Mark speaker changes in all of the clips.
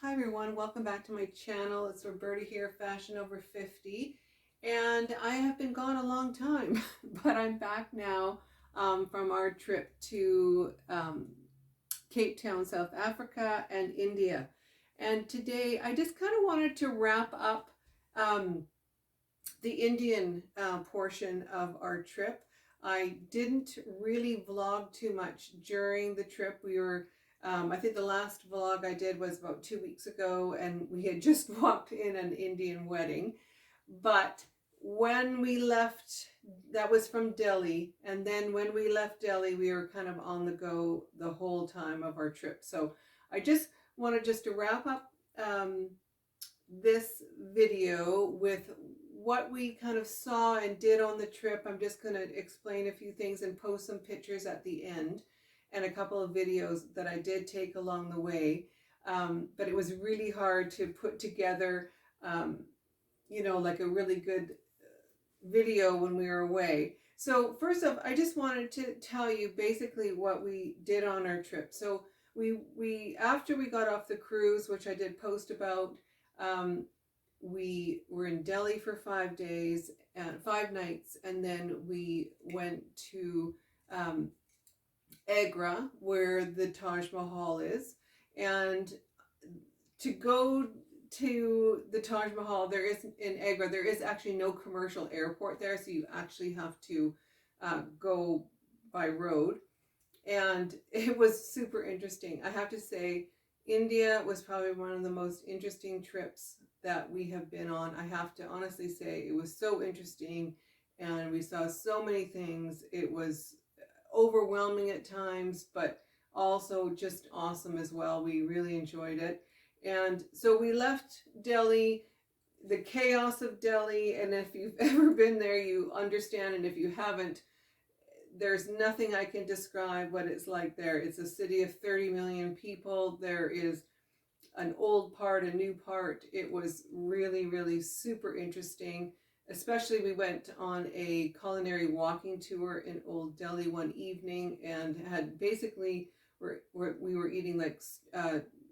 Speaker 1: Hi everyone, welcome back to my channel. It's Roberta here, Fashion Over 50. And I have been gone a long time, but I'm back now from our trip to Cape Town, South Africa and India. And today I just kind of wanted to wrap up um, the Indian portion of our trip. I didn't really vlog too much during the trip. I think the last vlog I did was about 2 weeks ago, and we had just walked in an Indian wedding. But when we left, that was from Delhi. And then when we left Delhi, we were kind of on the go the whole time of our trip. So I just wanted just to wrap up this video with what we kind of saw and did on the trip. I'm just going to explain a few things and post some pictures at the end and a couple of videos that I did take along the way. But it was really hard to put together, like a really good video when we were away. So first off, I just wanted to tell you basically what we did on our trip. So we after we got off the cruise, which I did post about, we were in Delhi for 5 days and 5 nights, and then we went to Agra, where the Taj Mahal is. And to go to the Taj Mahal, there is in Agra, there is actually no commercial airport there, so you actually have to go by road. And it was super interesting. I have to say, India was probably one of the most interesting trips that we have been on. I have to honestly say it was so interesting, and we saw so many things. It was overwhelming at times, but also just awesome as well. We really enjoyed it. And so we left Delhi, the chaos of Delhi, and if you've ever been there, you understand, and if you haven't, there's nothing I can describe what it's like there. It's a city of 30 million people. There is an old part, a new part. It was really, really super interesting. Especially we went on a culinary walking tour in Old Delhi one evening and had basically, we were eating like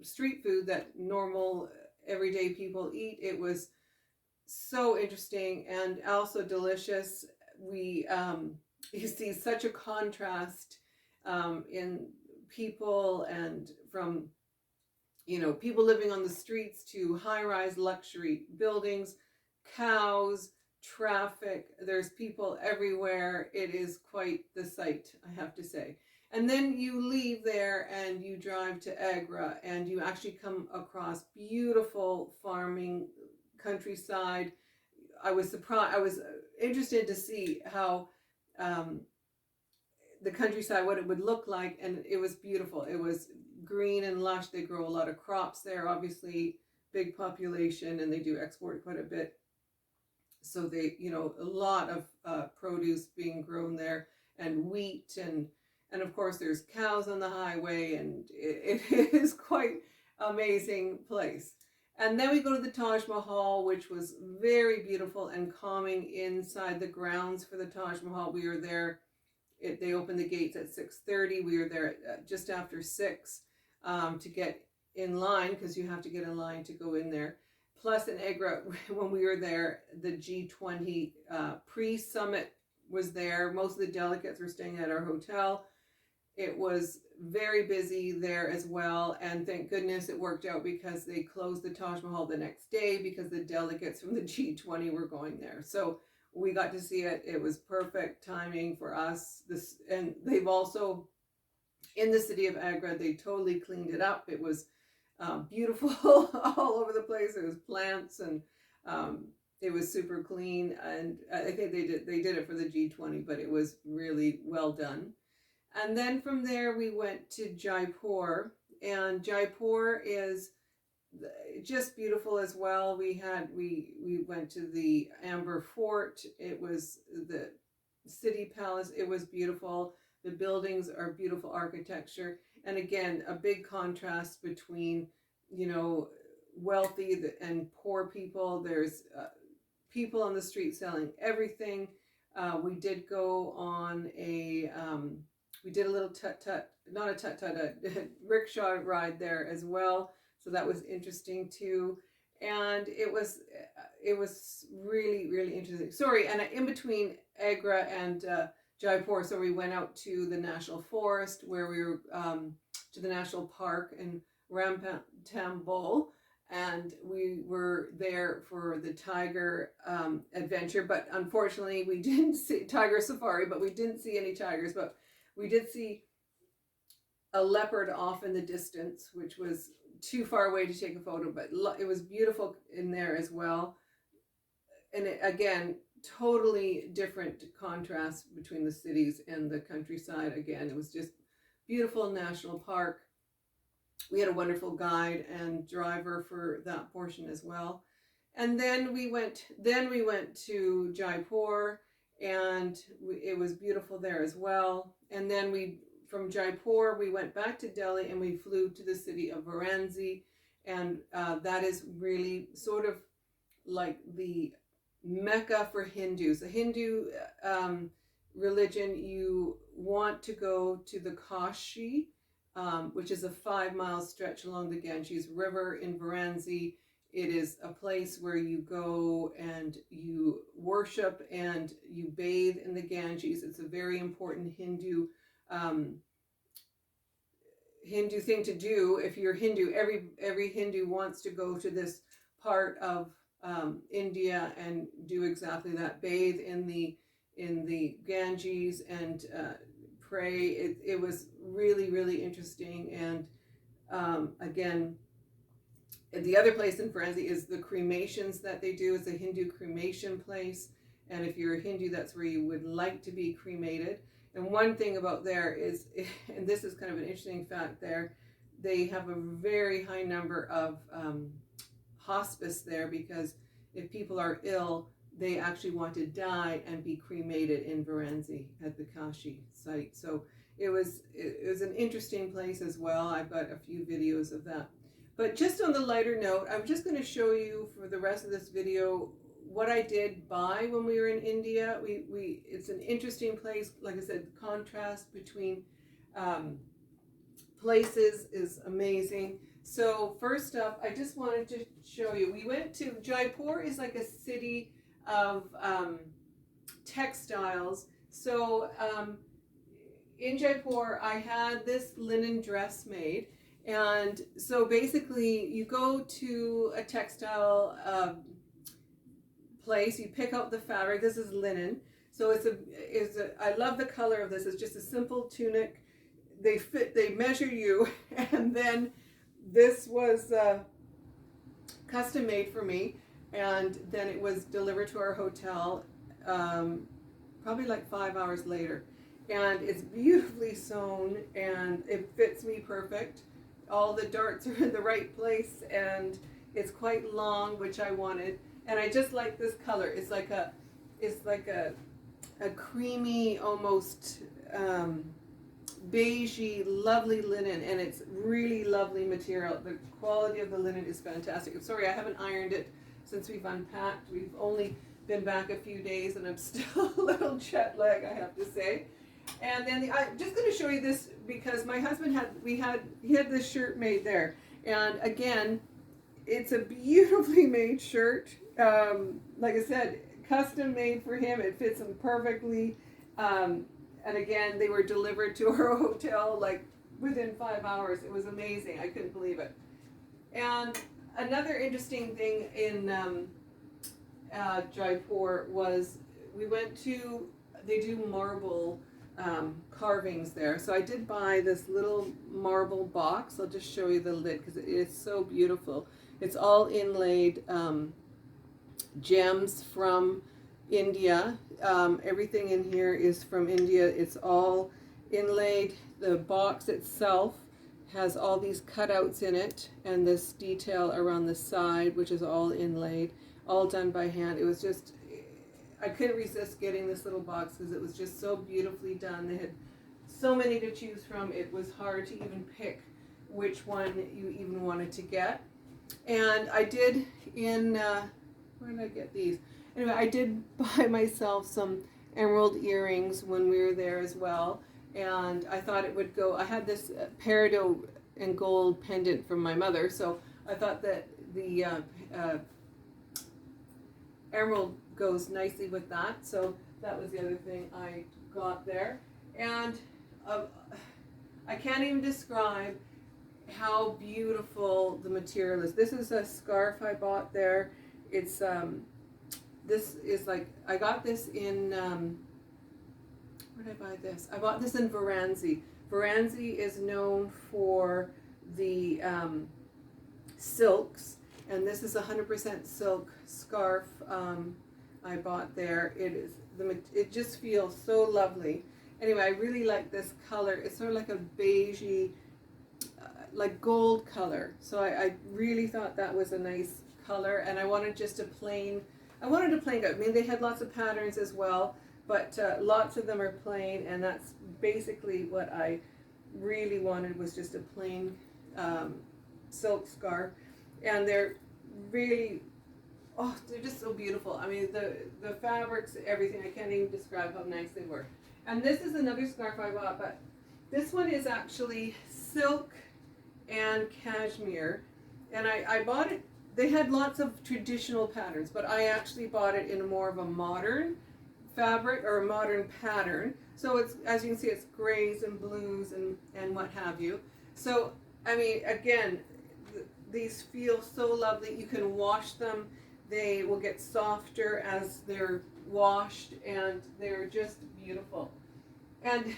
Speaker 1: street food that normal everyday people eat. It was so interesting and also delicious. You see such a contrast in people, and from people living on the streets to high-rise luxury buildings, cows, traffic. There's people everywhere. It is quite the sight, I have to say. And then you leave there and you drive to Agra, and you actually come across beautiful farming countryside. I was surprised. I was interested to see how the countryside, what it would look like, and it was beautiful. It was green and lush. They grow a lot of crops there, obviously big population, and they do export quite a bit. So they, a lot of produce being grown there, and wheat, and of course there's cows on the highway, and it is quite amazing place. And then we go to the Taj Mahal, which was very beautiful and calming inside the grounds for the Taj Mahal. We were there. They opened the gates at 6:30. We were there just after 6 to get in line, because you have to get in line to go in there. Plus in Agra, when we were there, the G20 pre-summit was there. Most of the delegates were staying at our hotel. It was very busy there as well, and thank goodness it worked out, because they closed the Taj Mahal the next day because the delegates from the G20 were going there. So we got to see it. It was perfect timing for us. And they've also, in the city of Agra, they totally cleaned it up. It was beautiful all over the place. There was plants, and it was super clean. And I think they did it for the G20, but it was really well done. And then from there we went to Jaipur, and Jaipur is just beautiful as well. We went to the Amber Fort. It was the city palace. It was beautiful. The buildings are beautiful architecture, and again, a big contrast between wealthy and poor people. There's people on the street selling everything. We did go on we did a little not a rickshaw ride there as well. So that was interesting too. And it was really, really interesting. Sorry, and in between Agra and Jaipur, so we went out to the National Forest, where we were to the National Park in Ranthambore, and we were there for the tiger adventure. But unfortunately, we didn't see tiger safari, but we didn't see any tigers. But we did see a leopard off in the distance, which was too far away to take a photo, but it was beautiful in there as well. And again, totally different contrast between the cities and the countryside. Again, it was just beautiful national park. We had a wonderful guide and driver for that portion as well. And then we went to Jaipur, and it was beautiful there as well. And then from Jaipur, we went back to Delhi, and we flew to the city of Varanasi, and that is really sort of like the Mecca for Hindus. The Hindu religion, you want to go to the Kashi, which is a 5-mile stretch along the Ganges River in Varanasi. It is a place where you go and you worship and you bathe in the Ganges. It's a very important Hindu thing to do. If you're Hindu, every Hindu wants to go to this part of India and do exactly that: bathe in the Ganges and pray. It was really, really interesting. And again, the other place in Varanasi is the cremations that they do. It's a Hindu cremation place, and if you're a Hindu, that's where you would like to be cremated. And one thing about there is, and this is kind of an interesting fact there, they have a very high number of hospice there, because if people are ill, they actually want to die and be cremated in Varanasi at the Kashi site. So it was an interesting place as well. I've got a few videos of that. But just on the lighter note, I'm just going to show you for the rest of this video what I did buy when we were in India. It's an interesting place. Like I said, the contrast between places is amazing. So first up, I just wanted to show you, we went to Jaipur. Is like a city of textiles. So in Jaipur, I had this linen dress made. And so basically, you go to a textile place, you pick out the fabric. This is linen. So I love the color of this. It's just a simple tunic. They measure you, and then this was custom made for me, and then it was delivered to our hotel probably like 5 hours later. And it's beautifully sewn, and it fits me perfect. All the darts are in the right place, and it's quite long, which I wanted. And I just like this color. It's like a creamy, almost beigey, lovely linen, and it's really lovely material. The quality of the linen is fantastic. I'm sorry, I haven't ironed it since we've unpacked. We've only been back a few days, and I'm still a little jet lagged, I have to say. And then I'm just going to show you this because my husband had this shirt made there, and again, it's a beautifully made shirt. Like I said, custom made for him. It fits him perfectly. And again, they were delivered to our hotel like within 5 hours. It was amazing. I couldn't believe it. And another interesting thing in Jaipur was they do marble carvings there. So I did buy this little marble box. I'll just show you the lid because it is so beautiful. It's all inlaid gems from India. Everything in here is from India. It's all inlaid. The box itself has all these cutouts in it, and this detail around the side, which is all inlaid, all done by hand. It was just, I couldn't resist getting this little box because it was just so beautifully done. They had so many to choose from. It was hard to even pick which one you even wanted to get. And I did where did I get these? Anyway, I did buy myself some emerald earrings when we were there as well. And I thought it would go, I had this peridot and gold pendant from my mother, so I thought that the emerald goes nicely with that. So that was the other thing I got there. And I can't even describe how beautiful the material is. This is a scarf I bought there. It's this is like, I got this in where did I buy this? I bought this in Varanasi. Varanasi is known for the silks, and this is 100% silk scarf I bought there. It just feels so lovely. Anyway, I really like this color. It's sort of like a beigey, like gold color. So I really thought that was a nice color, and I wanted just a plain. I wanted a plain. I mean, they had lots of patterns as well, but lots of them are plain, and that's basically what I really wanted, was just a plain silk scarf. And they're really, oh, they're just so beautiful. I mean, the fabrics, everything, I can't even describe how nice they were. And this is another scarf I bought, but this one is actually silk and cashmere. And I bought it, they had lots of traditional patterns, but I actually bought it in a more of a modern fabric, or a modern pattern. So it's, as you can see, it's grays and blues and what have you. So, I mean, again, these feel so lovely. You can wash them. They will get softer as they're washed, and they're just beautiful. And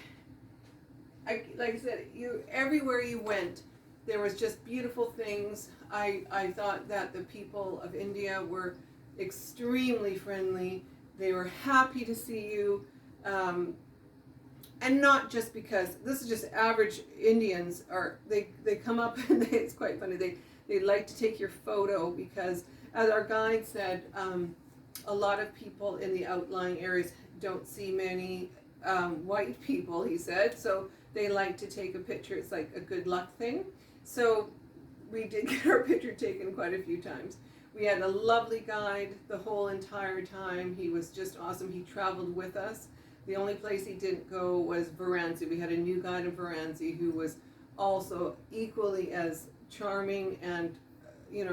Speaker 1: like I said, everywhere you went, there was just beautiful things. I thought that the people of India were extremely friendly. They were happy to see you. And not just because, this is just average Indians, they come up and it's quite funny. They like to take your photo because, as our guide said, a lot of people in the outlying areas don't see many white people, he said, so they like to take a picture. It's like a good luck thing. So we did get our picture taken quite a few times. We had a lovely guide the whole entire time. He was just awesome. He traveled with us. The only place he didn't go was Varanasi. We had a new guide in Varanasi who was also equally as charming and,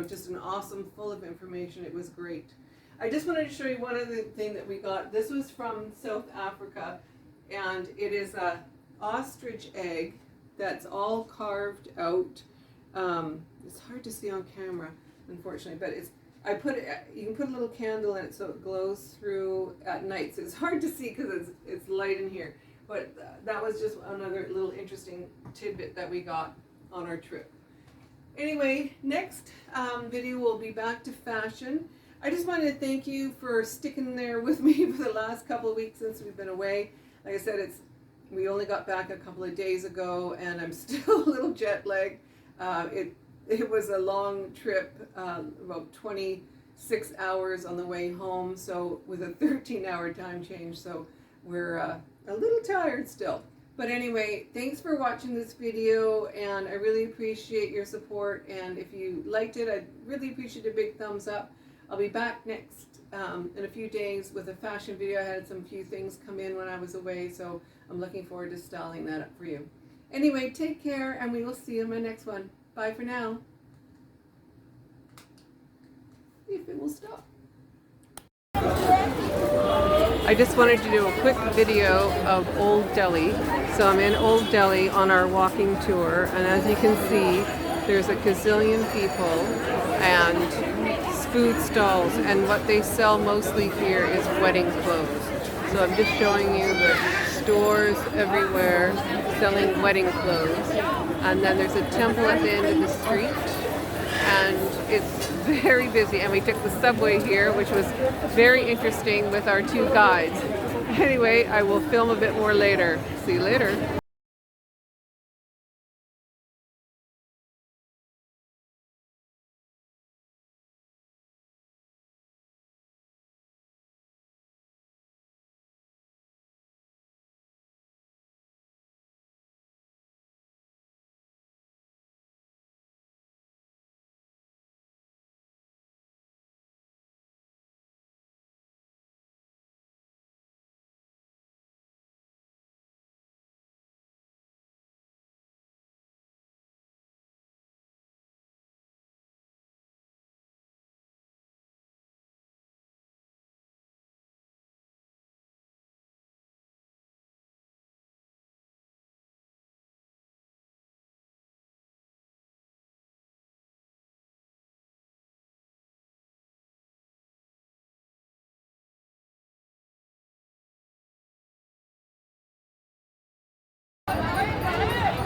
Speaker 1: just an awesome, full of information. It was great. I just wanted to show you one other thing that we got. This was from South Africa, and it is a ostrich egg that's all carved out. It's hard to see on camera, unfortunately, but you can put a little candle in it so it glows through at night. So it's hard to see because it's light in here. But that was just another little interesting tidbit that we got on our trip. Anyway, next video we'll be back to fashion. I just wanted to thank you for sticking there with me for the last couple of weeks since we've been away. Like I said, we only got back a couple of days ago, and I'm still a little jet lagged. It was a long trip, about 26 hours on the way home, so with a 13-hour time change, so we're a little tired still. But anyway, thanks for watching this video, and I really appreciate your support, and if you liked it, I'd really appreciate a big thumbs up. I'll be back next in a few days with a fashion video. I had some few things come in when I was away, so I'm looking forward to styling that up for you. Anyway, take care, and we will see you in my next one. Bye for now. See if it will stop. I just wanted to do a quick video of Old Delhi. So I'm in Old Delhi on our walking tour, and as you can see, there's a gazillion people and food stalls, and what they sell mostly here is wedding clothes. So I'm just showing you the stores everywhere selling wedding clothes. And then there's a temple at the end of the street, and it's very busy. And we took the subway here, which was very interesting with our two guides. Anyway, I will film a bit more later. See you later.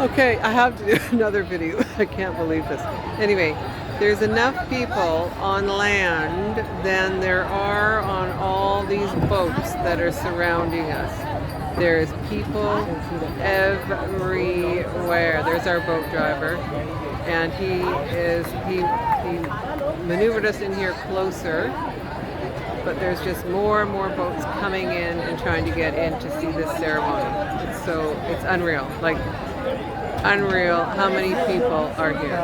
Speaker 1: Okay, I have to do another video. I can't believe this. Anyway, there's enough people on land than there are on all these boats that are surrounding us. There's people everywhere. There's our boat driver, and he maneuvered us in here closer, but there's just more and more boats coming in and trying to get in to see this ceremony. It's unreal, like unreal how many people are here.